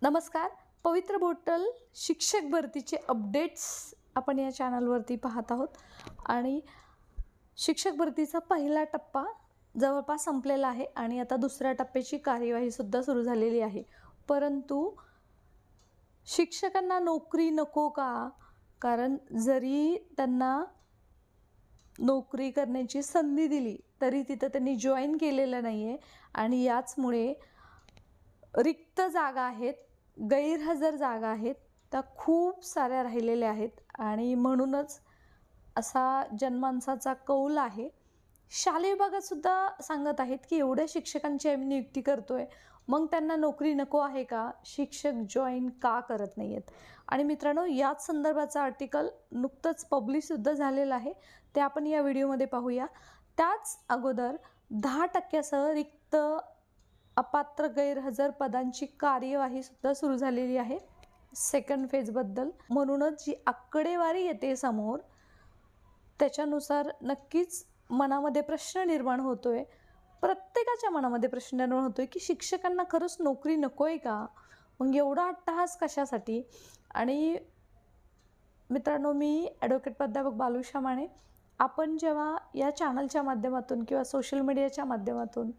नमस्कार. पवित्र पोर्टल शिक्षक भरतीचे अपडेट्स आपण या चॅनलवरती पाहत आहोत आणि शिक्षक भरतीचा पहिला टप्पा जवळपास संपलेला आहे आणि आता दुसऱ्या टप्प्याची कार्यवाहीसुद्धा सुरू झालेली आहे. परंतु शिक्षकांना नोकरी नको का? कारण जरी त्यांना नोकरी करण्याची संधी दिली तरी तिथं त्यांनी जॉईन केलेलं नाही आहे आणि याचमुळे रिक्त जागा आहेत, गैरहजर जागा आहेत, त्या खूप साऱ्या राहिलेल्या आहेत आणि म्हणूनच असा जनमानसाचा कौल आहे. शालेय विभागातसुद्धा सांगत आहेत की एवढ्या शिक्षकांची आम्ही नियुक्ती करतोय, मग त्यांना नोकरी नको आहे का? शिक्षक जॉईन का करत नाही आहेत? आणि मित्रांनो, याच संदर्भाचं आर्टिकल नुकतंच पब्लिशसुद्धा झालेलं आहे, ते आपण या व्हिडिओमध्ये पाहूया. त्याच अगोदर 10% रिक्त अपात्र गैरहजर पदांची कार्यवाहीसुद्धा सुरू झालेली आहे सेकंड फेजबद्दल. म्हणूनच जी आकडेवारी येते समोर त्याच्यानुसार नक्कीच मनामध्ये प्रश्न निर्माण होतोय, प्रत्येकाच्या मनामध्ये प्रश्न निर्माण होतोय की शिक्षकांना खरंच नोकरी नको आहे का? मग एवढा अट्टहास कशासाठी? आणि मित्रांनो, मी ॲडव्होकेट प्राध्यापक बालुशा माने. आपण जेव्हा या चॅनलच्या माध्यमातून किंवा सोशल मीडियाच्या माध्यमातून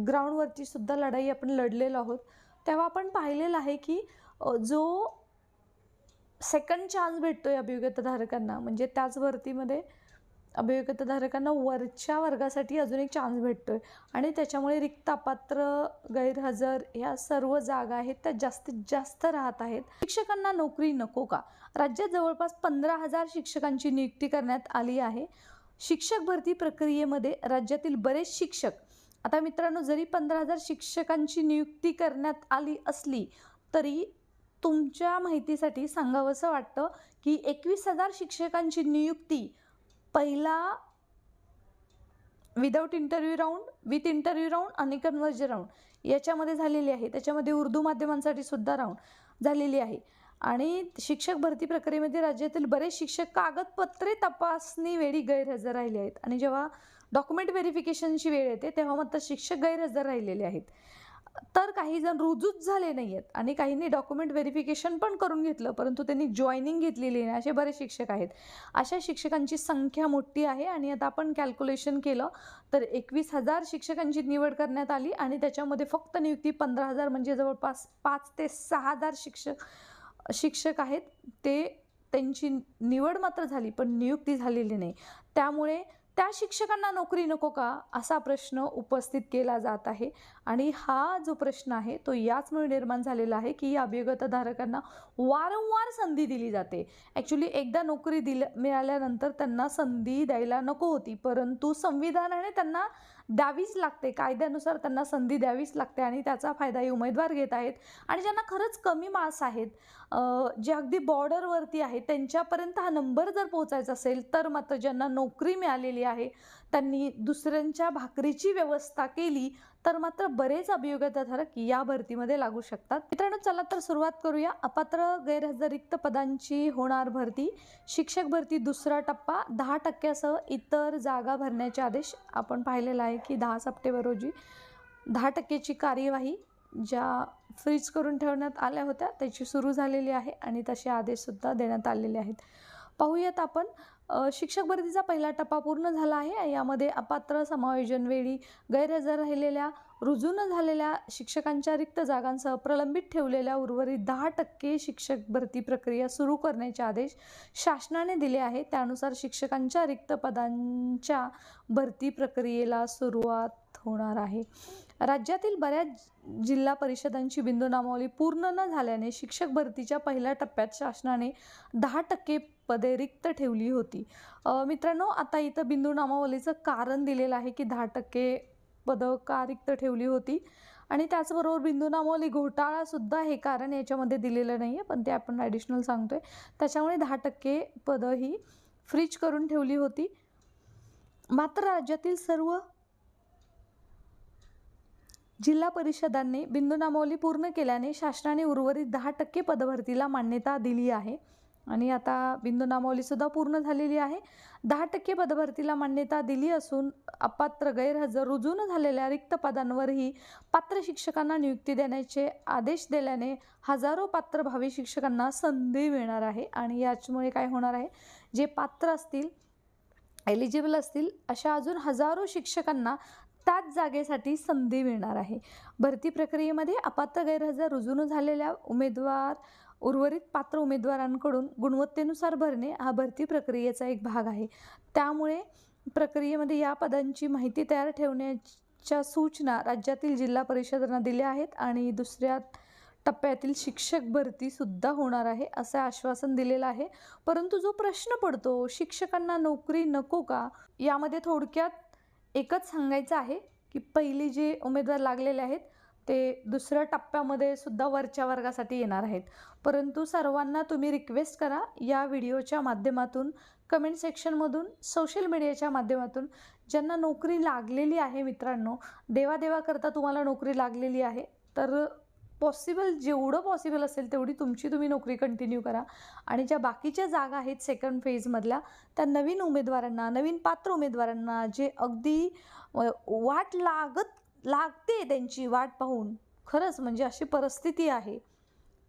ग्राउंडवरती सुद्धा लढाई आपण लढलेलो आहोत, तेव्हा आपण पाहिलेलं आहे की जो सेकंड चान्स भेटतो आहे अभियोग्यताधारकांना, म्हणजे त्याच भरतीमध्ये अभियोग्यताधारकांना वरच्या वर्गासाठी अजून एक चान्स भेटतो आहे आणि त्याच्यामुळे रिक्त अपात्र गैरहजर ह्या सर्व जागा आहेत त्या जास्तीत जास्त राहत आहेत. शिक्षकांना नोकरी नको का? राज्यात जवळपास 15,000 शिक्षकांची नियुक्ती करण्यात आली आहे. शिक्षक भरती प्रक्रियेमध्ये राज्यातील बरेच शिक्षक, आता मित्रांनो, जरी 15,000 शिक्षकांची नियुक्ती करण्यात आली असली तरी तुमच्या माहितीसाठी सांगावंसं वाटतं की 21,000 शिक्षकांची नियुक्ती पहिला without interview round, with interview round आणि कन्व्हर्जन राऊंड याच्यामध्ये झालेली आहे. त्याच्यामध्ये उर्दू माध्यमांसाठी सुद्धा राऊंड झालेली आहे. आणि शिक्षक भरती प्रक्रियेमध्ये राज्यातील बरेच शिक्षक कागदपत्रे तपासणी वेळी गैरहजर राहिले आहेत आणि जेव्हा डॉक्युमेंट व्हेरिफिकेशनची वेळ येते तेव्हा मात्र शिक्षक गैरहजर राहिलेले आहेत. तर काही जण रुजूच झाले नाही आहेत आणि काहींनी डॉक्युमेंट व्हेरिफिकेशन पण करून घेतलं परंतु त्यांनी जॉईनिंग घेतलेली नाही, असे बरेच शिक्षक आहेत. अशा शिक्षकांची संख्या मोठी आहे आणि आता आपण कॅल्क्युलेशन केलं तर 21,000 शिक्षकांची निवड करण्यात आली आणि त्याच्यामध्ये फक्त नियुक्ती 15,000 म्हणजे जवळपास 5 ते 6,000 शिक्षक आहेत. ते त्यांची निवड मात्र झाली पण नियुक्ती झालेली नाही. त्यामुळे त्या शिक्षकांना नोकरी नको का, असा प्रश्न उपस्थित केला जात आहे. आणि हा जो प्रश्न आहे तो याचमुळे निर्माण झालेला आहे की या अभियोग्यताधारकांना वारंवार संधी दिली जाते. ॲक्च्युली एकदा नोकरी मिळाल्यानंतर त्यांना संधी द्यायला नको होती, परंतु संविधानाने त्यांना द्यावीच लागते, कायद्यानुसार त्यांना संधी द्यावीच लागते आणि त्याचा फायदा हे उमेदवार घेत आहेत. आणि ज्यांना खरंच कमी मार्क्स आहेत, जे अगदी बॉर्डरवरती आहेत, त्यांच्यापर्यंत हा नंबर जर पोहोचायचा असेल तर मात्र ज्यांना नोकरी मिळालेली आहे त्यांनी दुसऱ्यांच्या भाकरीची व्यवस्था केली तर मात्र बरेच अभियोग्यताधारक या भरतीमध्ये लागू शकतात. मित्रांनो, चला तर सुरुवात करूया. अपात्र गैरहजर रिक्त पदांची होणार भरती. शिक्षक भरती दुसरा टप्पा 10% इतर जागा भरण्याचे आदेश आपण पाहिलेला आहे की 10 सप्टेंबर रोजी 10%ची कार्यवाही ज्या फ्रीज करून ठेवण्यात आल्या होत्या त्याची सुरू झालेली आहे आणि तसे आदेशसुद्धा देण्यात आलेले आहेत. पाहूयात आपण. शिक्षक भरतीचा पहिला टप्पा पूर्ण झाला आहे. यामध्ये अपात्र समायोजन वेळी गैरहजर राहिलेल्या, रुजू न झालेल्या शिक्षकांच्या रिक्त जागांसह प्रलंबित ठेवलेल्या उर्वरित 10% शिक्षक भरती प्रक्रिया सुरू करण्याचे आदेश शासनाने दिले आहेत. त्यानुसार शिक्षकांच्या रिक्त पदांच्या भरती प्रक्रियेला सुरुवात होणार आहे. राज्यातील बऱ्याच जिल्हा परिषदांची बिंदू नामावली पूर्ण न झाल्याने शिक्षक भरतीच्या पहिल्या टप्प्यात शासनाने 10% पदे रिक्त ठेवली होती. मित्रांनो, आता इथं बिंदू नामावलीचं कारण दिलेलं आहे की 10% पदं का रिक्त ठेवली होती आणि त्याचबरोबर बिंदू नामावली घोटाळासुद्धा हे कारण याच्यामध्ये दिलेलं नाही आहे, पण ते आपण ॲडिशनल सांगतोय. त्याच्यामुळे 10% पदं ही फ्रीज करून ठेवली होती. मात्र राज्यातील सर्व जिल्हा परिषदांनी बिंदू नामावली पूर्ण केल्याने शासनाने उर्वरित 10% पदभरतीला मान्यता दिली आहे. आणि आता बिंदू नामावलीसुद्धा पूर्ण झालेली आहे. 10% पदभरतीला मान्यता दिली असून अपात्र गैरहजर रुजू न झालेल्या रिक्त पदांवरही पात्र शिक्षकांना नियुक्ती देण्याचे आदेश दिल्याने हजारो पात्र भावी शिक्षकांना संधी मिळणार आहे. आणि याच्यामुळे काय होणार आहे, जे पात्र असतील, एलिजिबल असतील अशा अजून हजारो शिक्षकांना त्याच जागेसाठी संधी मिळणार आहे. भरती प्रक्रियेमध्ये अपात्र गैरहजर रुजू न झालेल्या उर्वरित पात्र उमेदवारांकडून गुणवत्तेनुसार भरणे हा भरती प्रक्रियेचा एक भाग आहे. त्यामुळे प्रक्रियेमध्ये या पदांची माहिती तयार ठेवण्याच्या सूचना राज्यातील जिल्हा परिषदांना दिल्या आहेत आणि दुसऱ्या टप्प्यातील शिक्षक भरतीसुद्धा होणार आहे असं आश्वासन दिलेलं आहे. परंतु जो प्रश्न पडतो, शिक्षकांना नोकरी नको का, यामध्ये थोडक्यात एकच सांगायचं आहे की पहिली जे उमेदवार लागलेले आहेत ते दुसऱ्या टप्प्यामध्ये सुद्धा वरच्या वर्गासाठी येणार आहेत. परंतु सर्वांना तुम्ही रिक्वेस्ट करा, या व्हिडिओच्या माध्यमातून, कमेंट सेक्शनमधून, सोशल मीडियाच्या माध्यमातून ज्यांना नोकरी लागलेली आहे मित्रांनो, देवादेवा करता तुम्हाला नोकरी लागलेली आहे, तर जेवढं पॉसिबल असेल तेवढी तुम्ही नोकरी कंटिन्यू करा. आणि ज्या बाकीच्या जागा आहेत सेकंड फेजमधल्या, त्या नवीन उमेदवारांना, नवीन पात्र उमेदवारांना जे अगदी वाट लागते त्यांची वाट पाहून, खरंच म्हणजे अशी परिस्थिती आहे,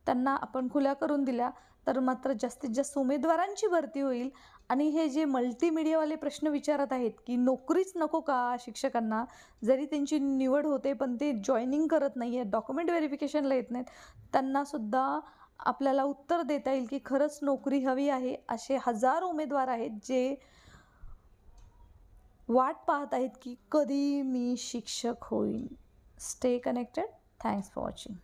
त्यांना आपण खुल्या करून दिल्या तर मात्र जास्तीत जास्त उमेदवारांची भरती होईल. आणि हे जे मल्टीमीडियावाले प्रश्न विचारत आहेत की नोकरीच नको का शिक्षकांना, जरी त्यांची निवड होते पण ते जॉईनिंग करत नाही आहेत, डॉक्युमेंट व्हेरिफिकेशनला येत नाहीत, त्यांनासुद्धा आपल्याला उत्तर देता येईल की खरंच नोकरी हवी आहे. असे हजारो उमेदवार आहेत जे वाट पाहत आहेत की कधी मी शिक्षक होईन. Stay connected. Thanks for watching.